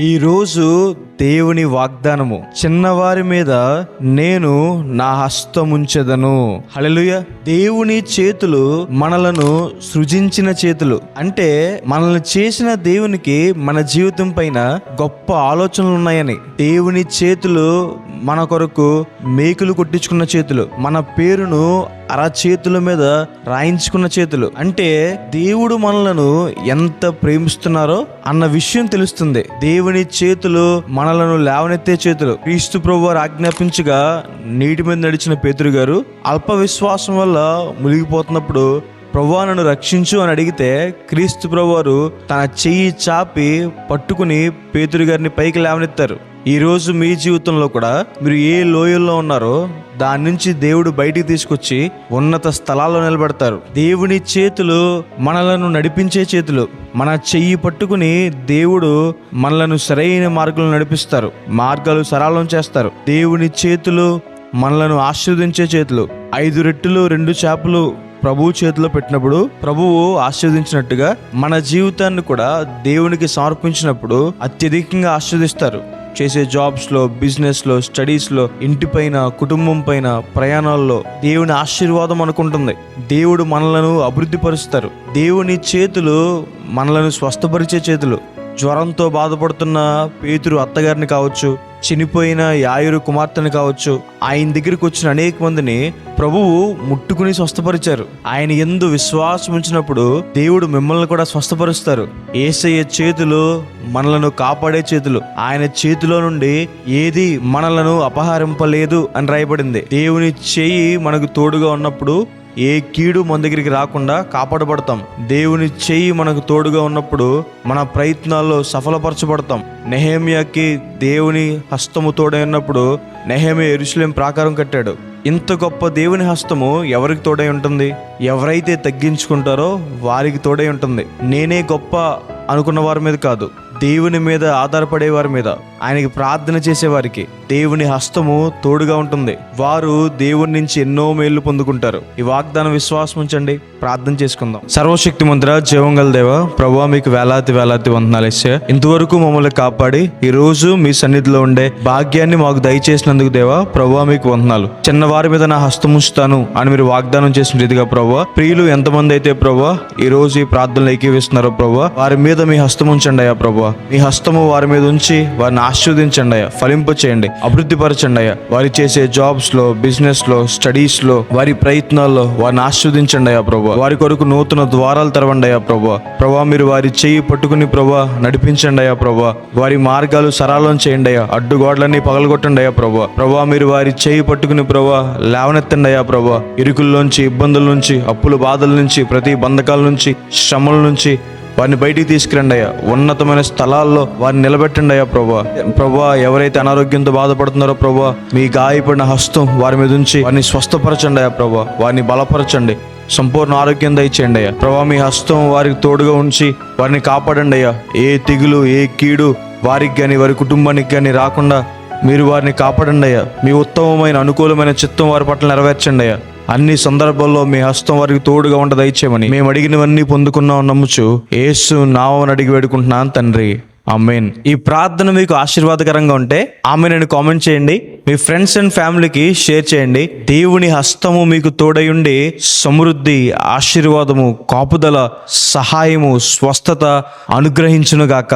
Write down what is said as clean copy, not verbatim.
ఈరోజు దేవుని వాగ్దానము, చిన్నవారి మీద నేను నా హస్తముంచెదను. హల్లెలూయా. దేవుని చేతులు మనలను సృజించిన చేతులు. అంటే మనల్ని చేసిన దేవునికి మన జీవితం పైన గొప్ప ఆలోచనలు ఉన్నాయని. దేవుని చేతులు మన కొరకు మేకులు కొట్టించుకున్న చేతులు, మన పేరును చేతుల మీద రాయించుకున్న చేతులు. అంటే దేవుడు మనలను ఎంత ప్రేమిస్తున్నారో అన్న విషయం తెలుస్తుంది. దేవుని చేతులు మనలను లేవనెత్తే చేతులు. క్రీస్తు ప్రభువారు ఆజ్ఞాపించగా నీటి మీద నడిచిన పేతురు గారు అల్ప విశ్వాసం వల్ల మునిగిపోతున్నప్పుడు ప్రభువా నన్ను రక్షించు అని అడిగితే క్రీస్తు ప్రభువారు తన చెయ్యి చాపి పట్టుకుని పేతురు గారిని పైకి లేవనెత్తారు. ఈరోజు మీ జీవితంలో కూడా మీరు ఏ లోయల్లో ఉన్నారో దాని నుంచి దేవుడు బయటికి తీసుకొచ్చి ఉన్నత స్థలాల్లో నిలబెడతారు. దేవుని చేతులు మనలను నడిపించే చేతులు. మన చెయ్యి పట్టుకుని దేవుడు మనలను సరైన మార్గంలో నడిపిస్తారు, మార్గాలు సరళం చేస్తారు. దేవుని చేతులు మనలను ఆశీర్వదించే చేతులు. 5 రొట్టెలు 2 చేపలు ప్రభువు చేతిలో పెట్టినప్పుడు ప్రభువు ఆశీర్వదించినట్టుగా మన జీవితాన్ని కూడా దేవునికి సమర్పించినప్పుడు అత్యధికంగా ఆశీర్వదిస్తారు. చేసే జాబ్స్లో, బిజినెస్లో, స్టడీస్లో, ఇంటిపైన, కుటుంబం పైన, ప్రయాణాల్లో దేవుని ఆశీర్వాదం అనుకుంటుంది. దేవుడు మనలను అభివృద్ధి పరుస్తారు. దేవుని చేతులు మనలను స్వస్థపరిచే చేతులు. జ్వరంతో బాధపడుతున్న పేతురు అత్తగారిని కావచ్చు, చనిపోయిన యాయిరు కుమార్తెని కావచ్చు, ఆయన దగ్గరికి వచ్చిన అనేక మందిని ప్రభువు ముట్టుకుని స్వస్థపరిచారు. ఆయన యందు విశ్వాసం ఉంచినప్పుడు దేవుడు మిమ్మల్ని కూడా స్వస్థపరుస్తారు. యేసయ్య చేతులు మనలను కాపాడే చేతులు. ఆయన చేతిలో నుండి ఏది మనలను అపహరింపలేదు అని రాయబడింది. దేవుని చేయి మనకు తోడుగా ఉన్నప్పుడు ఏ కీడు మన దగ్గరికి రాకుండా కాపాడబడతాం. దేవుని చెయ్యి మనకు తోడుగా ఉన్నప్పుడు మన ప్రయత్నాల్లో సఫలపరచబడతాం. నెహెమ్యాకి దేవుని హస్తము తోడై ఉన్నప్పుడు నెహెమ్యా యెరూషలేము ప్రాకారం కట్టాడు. ఇంత గొప్ప దేవుని హస్తము ఎవరికి తోడై ఉంటుంది? ఎవరైతే తగ్గించుకుంటారో వారికి తోడై ఉంటుంది. నేనే గొప్ప అనుకున్న వారి మీద కాదు, దేవుని మీద ఆధారపడే వారి మీద, ఆయనకి ప్రార్థన చేసే వారికి దేవుని హస్తము తోడుగా ఉంటుంది. వారు దేవుని నుంచి ఎన్నో మేళ్లు పొందుకుంటారు. ఈ వాగ్దానం విశ్వాసం ఉంచండి. ప్రార్థన చేసుకుందాం. సర్వశక్తి మంత్ర జీవంగల దేవ ప్రభువా, మీకు వేలాది వందనాలు యేసయ్య. ఇంతవరకు మమ్మల్ని కాపాడి ఈ రోజు మీ సన్నిధిలో ఉండే భాగ్యాన్ని మాకు దయచేసినందుకు దేవా ప్రభువా మీకు వందనాలు. చిన్నవారి మీద నా హస్తం ఉంచుతాను అని మీరు వాగ్దానం చేసిన రీతిగా ప్రభువా, ప్రియులు ఎంతమంది అయితే ప్రభువా ఈ రోజు ఈ ప్రార్థనలు ఏకీవిస్తున్నారో ప్రభువా, వారి మీద మీ హస్తం ఉంచండి అయ్యా ప్రభువా. మీ హస్తము వారి మీద ఉంచి వారిని ఆశీర్వదించండి అయ్యా, ఫలింప చేయండి, అభివృద్ధి పరచండి అయ్యా. వారి చేసే జాబ్స్ లో, బిజినెస్ లో, స్టడీస్ లో, వారి ప్రయత్నాల్లో వారిని ఆశీర్వదించండి అయ్యా ప్రభు. వారి కొరకు నూతన ద్వారాలు తెరవండి అయ్యా ప్రభు. ప్రభా, మీరు వారి చెయ్యి పట్టుకుని ప్రభా నడిపించండి అయ్యా ప్రభు. వారి మార్గాలు సరళం చేయండి అయ్యా, అడ్డుగోడలన్నీ పగలగొట్టండి అయ్యా ప్రభు. ప్రభా, మీరు వారి చెయ్యి పట్టుకుని ప్రభా లేవనెత్తండి అయ్యా ప్రభు. ఇరుకుల్లోంచి, ఇబ్బందుల నుంచి, అప్పుల బాధల నుంచి, ప్రతి బంధకాల నుంచి, శ్రమల నుంచి వారిని బయటికి తీసుకురండి అయ్యా. ఉన్నతమైన స్థలాల్లో వారిని నిలబెట్టండి అయ్యా ప్రభా. ప్రభా, ఎవరైతే అనారోగ్యంతో బాధపడుతున్నారో ప్రభా, మీ గాయపడిన హస్తం వారి మీద ఉంచి వారిని స్వస్థపరచండి అయ్యా ప్రభా. వారిని బలపరచండి, సంపూర్ణ ఆరోగ్యం దయచేయండి అయ్యా ప్రభా. మీ హస్తం వారికి తోడుగా ఉంచి వారిని కాపాడండి అయ్యా. ఏ తెగులు, ఏ కీడు వారికి కానీ వారి కుటుంబానికి కానీ రాకుండా మీరు వారిని కాపాడండి అయ్యా. మీ ఉత్తమమైన అనుకూలమైన చిత్తం వారి పట్ల నెరవేర్చండి అయ్యా. అన్ని సందర్భాల్లో మీ హస్తం వారికి తోడుగా ఉండ దయచేయమని మేము అడిగినవన్నీ పొందుకున్నాం నమ్ముచు యేసు నామమున అడిగి వేడుకుంటున్నాను తండ్రి, ఆమేన్. ఈ ప్రార్థన మీకు ఆశీర్వాదకరంగా ఉంటే ఆమేన్ అని కామెంట్ చేయండి. మీ ఫ్రెండ్స్ అండ్ ఫ్యామిలీకి షేర్ చేయండి. దేవుని హస్తము మీకు తోడయుండి సమృద్ధి, ఆశీర్వాదము, కాపుదల, సహాయము, స్వస్థత అనుగ్రహించునుగాక.